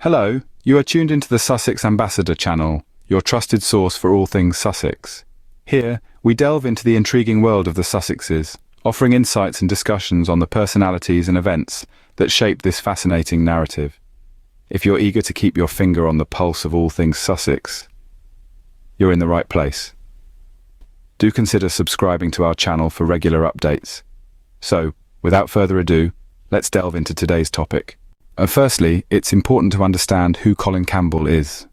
Hello, you are tuned into the Sussex Ambassador channel, your trusted source for all things Sussex. Here, we delve into the intriguing world of the Sussexes, offering insights and discussions on the personalities and events that shape this fascinating narrative. If you're eager to keep your finger on the pulse of all things Sussex, you're in the right place. Do consider subscribing to our channel for regular updates. So, without further ado, let's delve into today's topic. Firstly, it's important to understand who Colin Campbell is.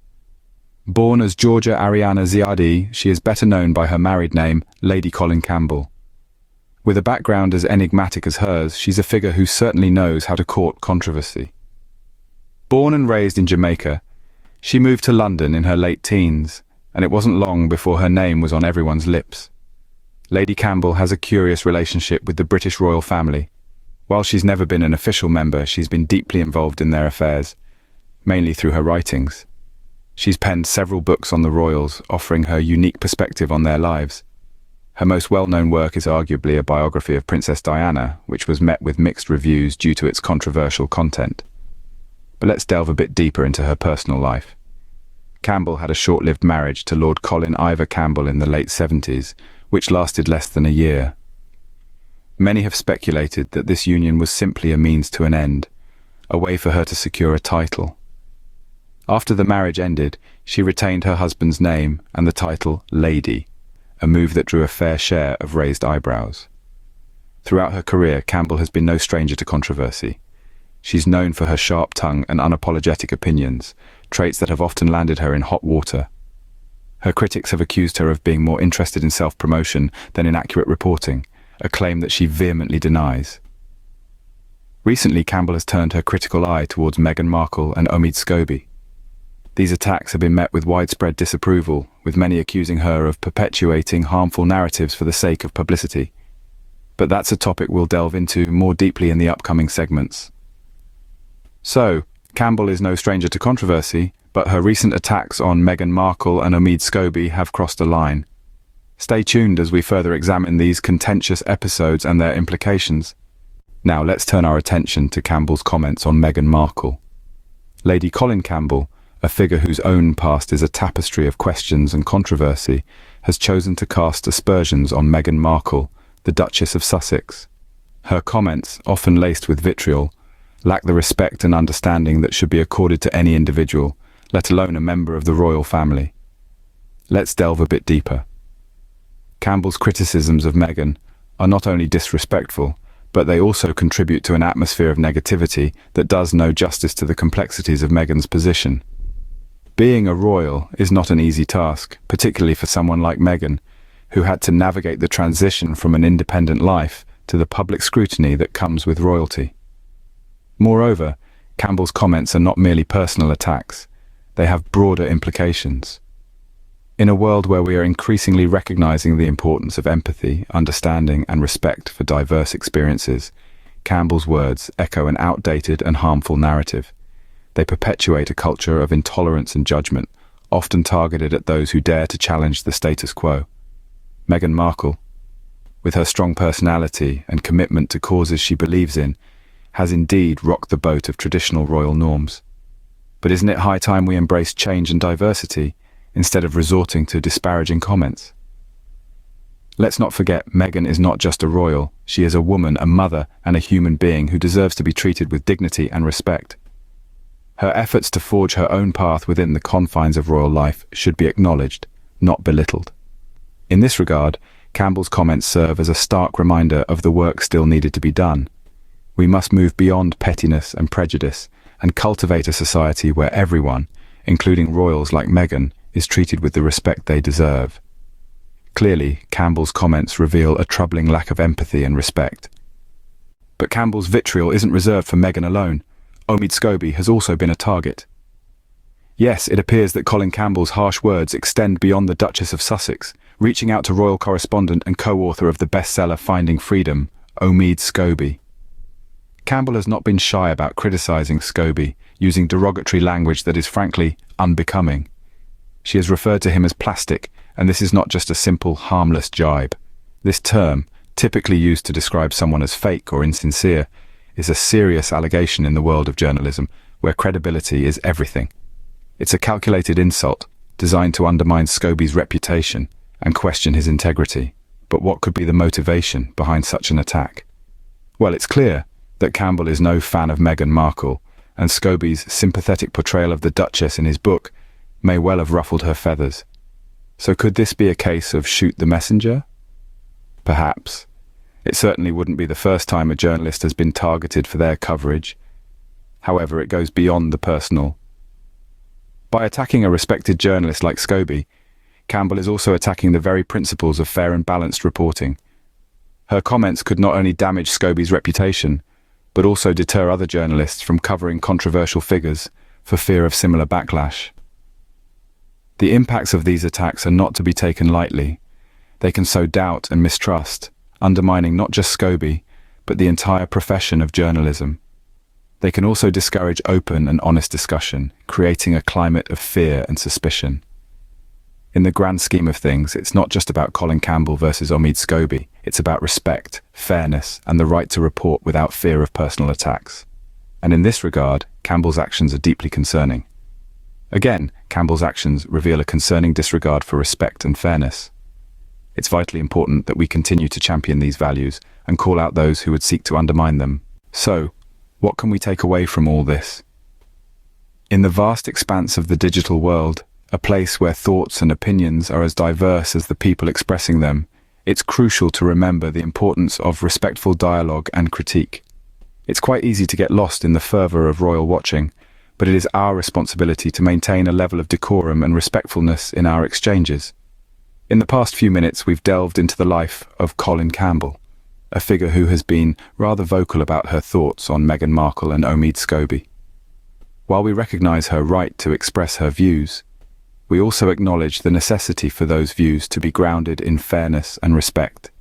Born as Georgia Ariana Ziadi, she is better known by her married name, Lady Colin Campbell. With a background as enigmatic as hers, she's a figure who certainly knows how to court controversy. Born and raised in Jamaica, she moved to London in her late teens, and it wasn't long before her name was on everyone's lips. Lady Campbell has a curious relationship with the British royal family. While she's never been an official member, she's been deeply involved in their affairs, mainly through her writings. She's penned several books on the royals, offering her unique perspective on their lives. Her most well-known work is arguably a biography of Princess Diana, which was met with mixed reviews due to its controversial content. But let's delve a bit deeper into her personal life. Campbell had a short-lived marriage to Lord Colin Ivor Campbell in the late 70s, which lasted less than a year. Many have speculated that this union was simply a means to an end, a way for her to secure a title. After the marriage ended, she retained her husband's name and the title Lady, a move that drew a fair share of raised eyebrows. Throughout her career, Campbell has been no stranger to controversy. She's known for her sharp tongue and unapologetic opinions, traits that have often landed her in hot water. Her critics have accused her of being more interested in self-promotion than in accurate reporting, a claim that she vehemently denies. Recently, Campbell has turned her critical eye towards Meghan Markle and OMID SCOBIE. These attacks have been met with widespread disapproval, with many accusing her of perpetuating harmful narratives for the sake of publicity. But that's a topic we'll delve into more deeply in the upcoming segments. So, Campbell is no stranger to controversy, but her recent attacks on Meghan Markle and OMID SCOBIE have crossed a line. Stay tuned as we further examine these contentious episodes and their implications. Now let's turn our attention to Campbell's comments on Meghan Markle. Lady Colin Campbell, a figure whose own past is a tapestry of questions and controversy, has chosen to cast aspersions on Meghan Markle, the Duchess of Sussex. Her comments, often laced with vitriol, lack the respect and understanding that should be accorded to any individual, let alone a member of the royal family. Let's delve a bit deeper. Campbell's criticisms of Meghan are not only disrespectful, but they also contribute to an atmosphere of negativity that does no justice to the complexities of Meghan's position. Being a royal is not an easy task, particularly for someone like Meghan, who had to navigate the transition from an independent life to the public scrutiny that comes with royalty. Moreover, Campbell's comments are not merely personal attacks, they have broader implications. In a world where we are increasingly recognizing the importance of empathy, understanding, and respect for diverse experiences, Campbell's words echo an outdated and harmful narrative. They perpetuate a culture of intolerance and judgment, often targeted at those who dare to challenge the status quo. Meghan Markle, with her strong personality and commitment to causes she believes in, has indeed rocked the boat of traditional royal norms. But isn't it high time we embrace change and diversity, instead of resorting to disparaging comments? Let's not forget, Meghan is not just a royal, she is a woman, a mother, and a human being who deserves to be treated with dignity and respect. Her efforts to forge her own path within the confines of royal life should be acknowledged, not belittled. In this regard, Campbell's comments serve as a stark reminder of the work still needed to be done. We must move beyond pettiness and prejudice and cultivate a society where everyone, including royals like Meghan, is treated with the respect they deserve. Clearly, Campbell's comments reveal a troubling lack of empathy and respect. But Campbell's vitriol isn't reserved for Meghan alone. OMID SCOBIE has also been a target. Yes, it appears that Colin Campbell's harsh words extend beyond the Duchess of Sussex, reaching out to royal correspondent and co-author of the bestseller Finding Freedom, OMID SCOBIE. Campbell has not been shy about criticizing SCOBIE, using derogatory language that is frankly unbecoming. She has referred to him as plastic, and this is not just a simple, harmless jibe. This term, typically used to describe someone as fake or insincere, is a serious allegation in the world of journalism, where credibility is everything. It's a calculated insult, designed to undermine Scobie's reputation and question his integrity. But what could be the motivation behind such an attack? Well, it's clear that Campbell is no fan of Meghan Markle, and Scobie's sympathetic portrayal of the Duchess in his book may well have ruffled her feathers. So could this be a case of shoot the messenger? Perhaps. It certainly wouldn't be the first time a journalist has been targeted for their coverage. However, it goes beyond the personal. By attacking a respected journalist like Scobie, Campbell is also attacking the very principles of fair and balanced reporting. Her comments could not only damage Scobie's reputation, but also deter other journalists from covering controversial figures for fear of similar backlash. The impacts of these attacks are not to be taken lightly. They can sow doubt and mistrust, undermining not just Scobie, but the entire profession of journalism. They can also discourage open and honest discussion, creating a climate of fear and suspicion. In the grand scheme of things, it's not just about Colin Campbell versus OMID SCOBIE. It's about respect, fairness, and the right to report without fear of personal attacks. And in this regard, Campbell's actions are deeply concerning. Again, Campbell's actions reveal a concerning disregard for respect and fairness. It's vitally important that we continue to champion these values and call out those who would seek to undermine them. So, what can we take away from all this? In the vast expanse of the digital world, a place where thoughts and opinions are as diverse as the people expressing them, it's crucial to remember the importance of respectful dialogue and critique. It's quite easy to get lost in the fervour of royal watching, but it is our responsibility to maintain a level of decorum and respectfulness in our exchanges. In the past few minutes, we've delved into the life of Colin Campbell, a figure who has been rather vocal about her thoughts on Meghan Markle and OMID SCOBIE. While we recognise her right to express her views, we also acknowledge the necessity for those views to be grounded in fairness and respect.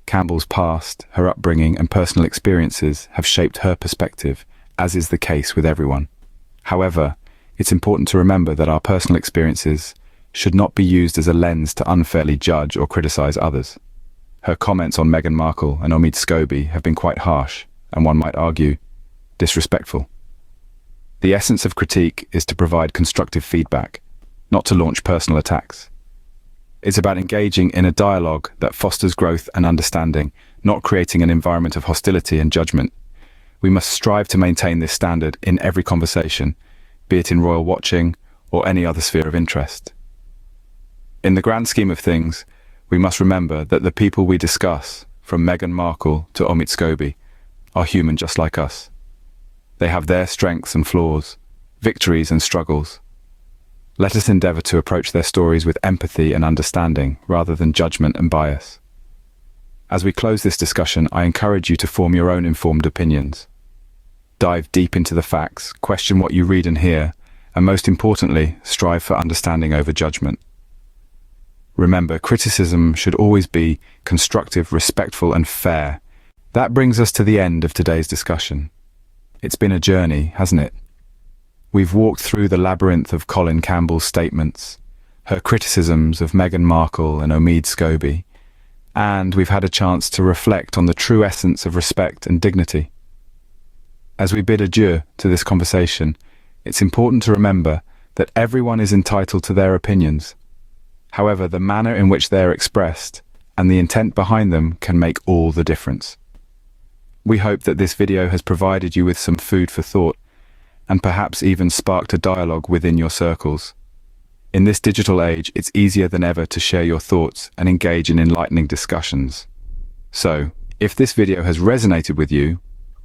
Campbell's past, her upbringing and personal experiences have shaped her perspective, as is the case with everyone. However, it's important to remember that our personal experiences should not be used as a lens to unfairly judge or criticise others. Her comments on Meghan Markle and OMID SCOBIE have been quite harsh, and one might argue, disrespectful. The essence of critique is to provide constructive feedback, not to launch personal attacks. It's about engaging in a dialogue that fosters growth and understanding, not creating an environment of hostility and judgment. We must strive to maintain this standard in every conversation, be it in royal watching or any other sphere of interest. In the grand scheme of things, we must remember that the people we discuss, from Meghan Markle to OMID SCOBIE, are human just like us. They have their strengths and flaws, victories and struggles. Let us endeavour to approach their stories with empathy and understanding rather than judgment and bias. As we close this discussion, I encourage you to form your own informed opinions. Dive deep into the facts, question what you read and hear, and most importantly, strive for understanding over judgment. Remember, criticism should always be constructive, respectful, and fair. That brings us to the end of today's discussion. It's been a journey, hasn't it? We've walked through the labyrinth of Colin Campbell's statements, her criticisms of Meghan Markle and OMID SCOBIE, and we've had a chance to reflect on the true essence of respect and dignity. As we bid adieu to this conversation, it's important to remember that everyone is entitled to their opinions. However, the manner in which they are expressed and the intent behind them can make all the difference. We hope that this video has provided you with some food for thought and perhaps even sparked a dialogue within your circles. In this digital age, it's easier than ever to share your thoughts and engage in enlightening discussions. So, if this video has resonated with you,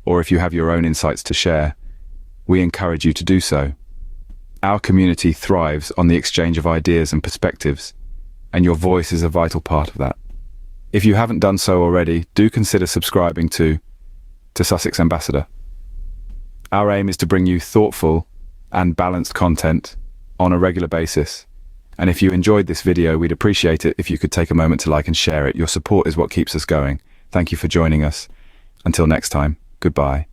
or if you have your own insights to share, we encourage you to do so. Our community thrives on the exchange of ideas and perspectives, and your voice is a vital part of that. If you haven't done so already, do consider subscribing to Sussex Ambassador. Our aim is to bring you thoughtful and balanced content on a regular basis. And if you enjoyed this video, we'd appreciate it if you could take a moment to like and share it. Your support is what keeps us going. Thank you for joining us. Until next time, goodbye.